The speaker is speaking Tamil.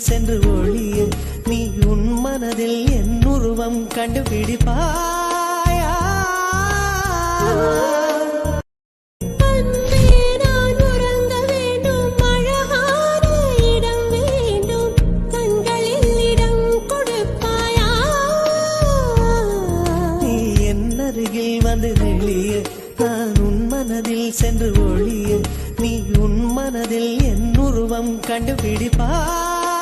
சென்று ஒளிய நீ உன் மனதில் என் உருவம் கண்டுபிடிப்பாயா வந்து நெளிய நான் உன் மனதில் சென்று ஒளிய நீ உன் மனதில் என் உருவம் கண்டுபிடிப்பாயா